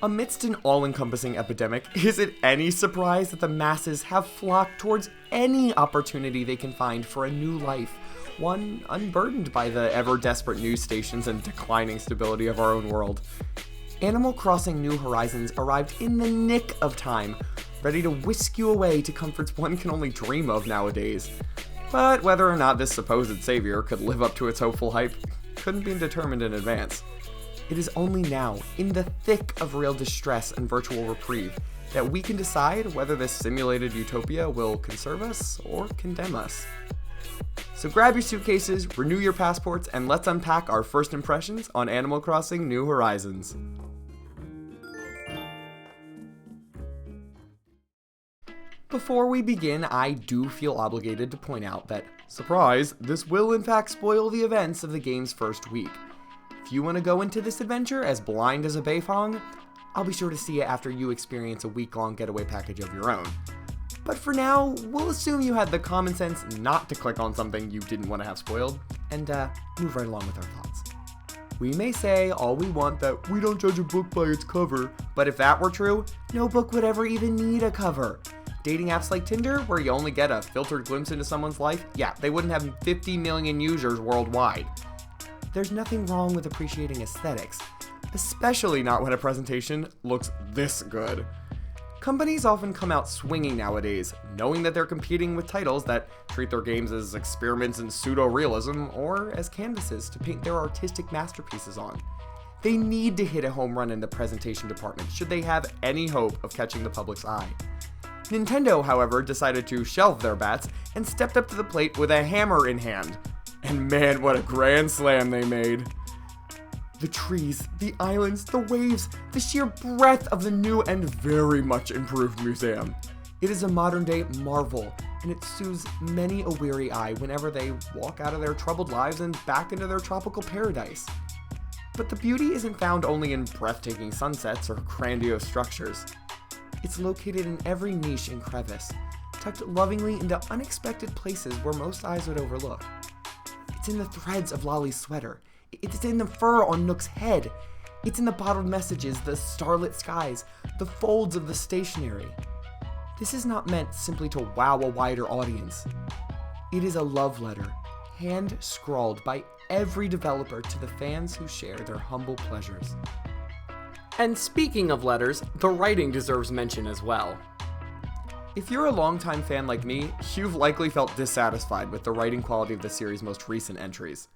Amidst an all-encompassing epidemic, is it any surprise that the masses have flocked towards any opportunity they can find for a new life, one unburdened by the ever-desperate news stations and declining stability of our own world? Animal Crossing New Horizons arrived in the nick of time, ready to whisk you away to comforts one can only dream of nowadays. But whether or not this supposed savior could live up to its hopeful hype couldn't be determined in advance. It is only now, in the thick of real distress and virtual reprieve, that we can decide whether this simulated utopia will conserve us or condemn us. So grab your suitcases, renew your passports, and let's unpack our first impressions on Animal Crossing New Horizons. Before we begin, I do feel obligated to point out that, surprise, this will in fact spoil the events of the game's first week. If you want to go into this adventure as blind as a Beifong, I'll be sure to see it after you experience a week-long getaway package of your own. But for now, we'll assume you had the common sense not to click on something you didn't want to have spoiled, and move right along with our thoughts. We may say all we want that we don't judge a book by its cover, but if that were true, no book would ever even need a cover. Dating apps like Tinder, where you only get a filtered glimpse into someone's life, yeah, they wouldn't have 50 million users worldwide. There's nothing wrong with appreciating aesthetics, especially not when a presentation looks this good. Companies often come out swinging nowadays, knowing that they're competing with titles that treat their games as experiments in pseudo-realism or as canvases to paint their artistic masterpieces on. They need to hit a home run in the presentation department should they have any hope of catching the public's eye. Nintendo, however, decided to shelve their bats and stepped up to the plate with a hammer in hand. And man, what a grand slam they made. The trees, the islands, the waves, the sheer breadth of the new and very much improved museum. It is a modern-day marvel, and it soothes many a weary eye whenever they walk out of their troubled lives and back into their tropical paradise. But the beauty isn't found only in breathtaking sunsets or grandiose structures. It's located in every niche and crevice, tucked lovingly into unexpected places where most eyes would overlook. It's in the threads of Lolly's sweater. It's in the fur on Nook's head. It's in the bottled messages, the starlit skies, the folds of the stationery. This is not meant simply to wow a wider audience. It is a love letter, hand-scrawled by every developer to the fans who share their humble pleasures. And speaking of letters, the writing deserves mention as well. If you're a longtime fan like me, you've likely felt dissatisfied with the writing quality of the series' most recent entries.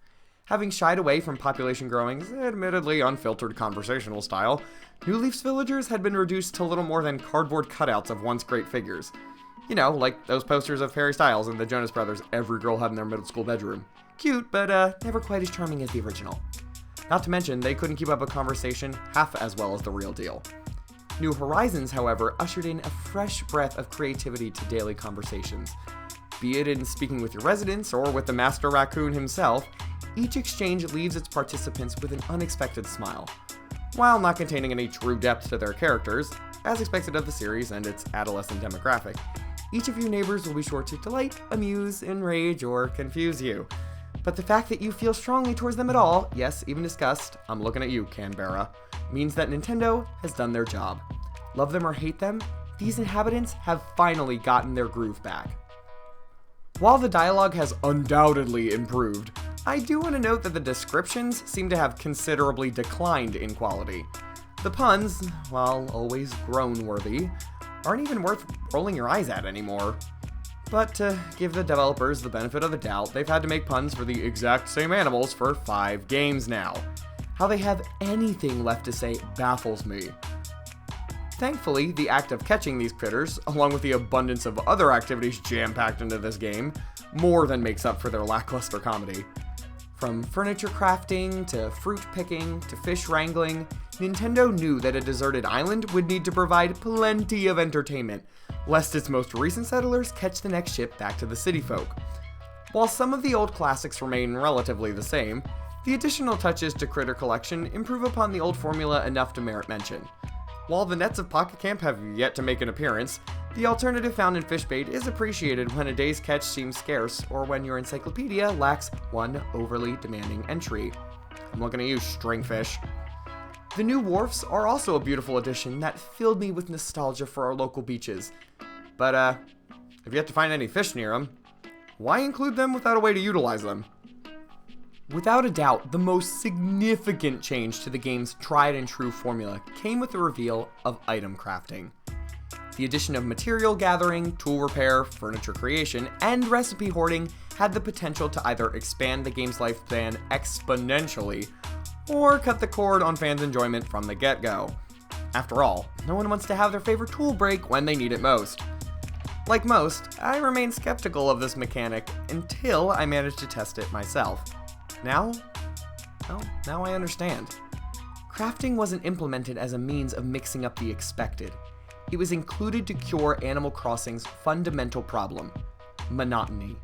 Having shied away from Population Growing's admittedly unfiltered conversational style, New Leaf's villagers had been reduced to little more than cardboard cutouts of once great figures. You know, like those posters of Harry Styles and the Jonas Brothers every girl had in their middle school bedroom. Cute, but never quite as charming as the original. Not to mention, they couldn't keep up a conversation half as well as the real deal. New Horizons, however, ushered in a fresh breath of creativity to daily conversations. Be it in speaking with your residents or with the Master Raccoon himself, each exchange leaves its participants with an unexpected smile. While not containing any true depth to their characters, as expected of the series and its adolescent demographic, each of your neighbors will be sure to delight, amuse, enrage, or confuse you. But the fact that you feel strongly towards them at all, yes, even disgust, I'm looking at you, Canberra, means that Nintendo has done their job. Love them or hate them, these inhabitants have finally gotten their groove back. While the dialogue has undoubtedly improved, I do want to note that the descriptions seem to have considerably declined in quality. The puns, while always groan-worthy, aren't even worth rolling your eyes at anymore. But to give the developers the benefit of the doubt, they've had to make puns for the exact same animals for 5 games now. How they have anything left to say baffles me. Thankfully, the act of catching these critters, along with the abundance of other activities jam-packed into this game, more than makes up for their lackluster comedy. From furniture crafting, to fruit picking, to fish wrangling, Nintendo knew that a deserted island would need to provide plenty of entertainment, lest its most recent settlers catch the next ship back to the city folk. While some of the old classics remain relatively the same, the additional touches to Critter Collection improve upon the old formula enough to merit mention. While the nets of Pocket Camp have yet to make an appearance, the alternative found in Fishbait is appreciated when a day's catch seems scarce or when your encyclopedia lacks one overly demanding entry. I'm looking at you, Stringfish. The new wharfs are also a beautiful addition that filled me with nostalgia for our local beaches. But, if you have to find any fish near them, why include them without a way to utilize them? Without a doubt, the most significant change to the game's tried and true formula came with the reveal of item crafting. The addition of material gathering, tool repair, furniture creation, and recipe hoarding had the potential to either expand the game's lifespan exponentially, or cut the cord on fans' enjoyment from the get-go. After all, no one wants to have their favorite tool break when they need it most. Like most, I remained skeptical of this mechanic until I managed to test it myself. Now I understand. Crafting wasn't implemented as a means of mixing up the expected. It was included to cure Animal Crossing's fundamental problem: monotony.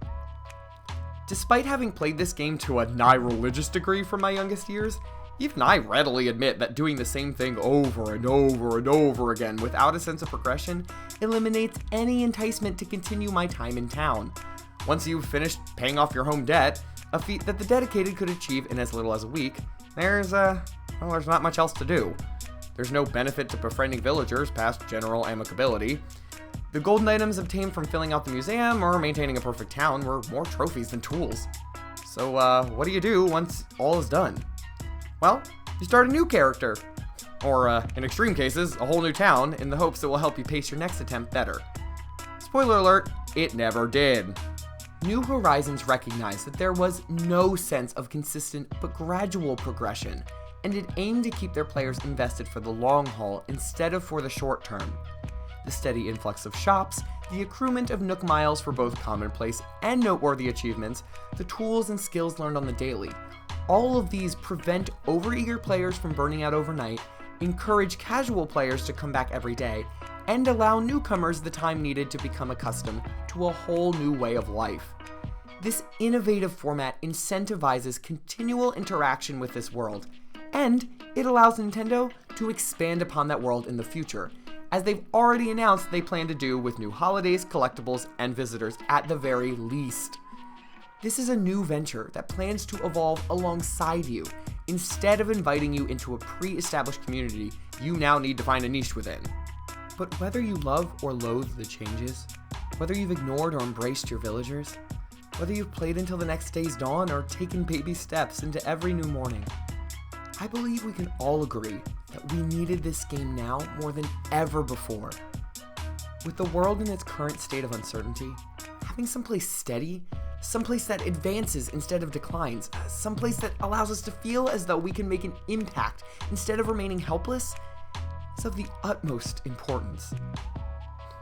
Despite having played this game to a nigh religious degree from my youngest years, even I readily admit that doing the same thing over and over and over again without a sense of progression eliminates any enticement to continue my time in town. Once you've finished paying off your home debt, a feat that the dedicated could achieve in as little as a week, there's not much else to do. There's no benefit to befriending villagers past general amicability. The golden items obtained from filling out the museum or maintaining a perfect town were more trophies than tools. So, what do you do once all is done? Well, you start a new character. Or, in extreme cases, a whole new town in the hopes it will help you pace your next attempt better. Spoiler alert, it never did. New Horizons recognized that there was no sense of consistent but gradual progression, and it aimed to keep their players invested for the long haul instead of for the short term. The steady influx of shops, the accruement of Nook Miles for both commonplace and noteworthy achievements, the tools and skills learned on the daily, all of these prevent overeager players from burning out overnight, encourage casual players to come back every day, and allow newcomers the time needed to become accustomed to a whole new way of life. This innovative format incentivizes continual interaction with this world, and it allows Nintendo to expand upon that world in the future, as they've already announced they plan to do with new holidays, collectibles, and visitors at the very least. This is a new venture that plans to evolve alongside you, instead of inviting you into a pre-established community you now need to find a niche within. But whether you love or loathe the changes, whether you've ignored or embraced your villagers, whether you've played until the next day's dawn or taken baby steps into every new morning, I believe we can all agree that we needed this game now more than ever before. With the world in its current state of uncertainty, having someplace steady, someplace that advances instead of declines, someplace that allows us to feel as though we can make an impact instead of remaining helpless, is of the utmost importance.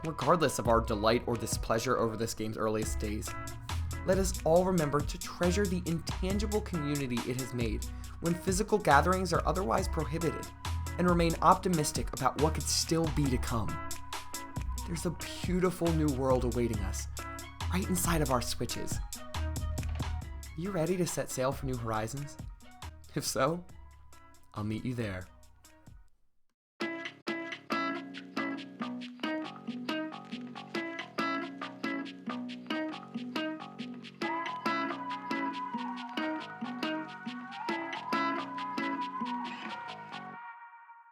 Regardless of our delight or displeasure over this game's earliest days, let us all remember to treasure the intangible community it has made when physical gatherings are otherwise prohibited, and remain optimistic about what could still be to come. There's a beautiful new world awaiting us, right inside of our Switches. You ready to set sail for New Horizons? If so, I'll meet you there.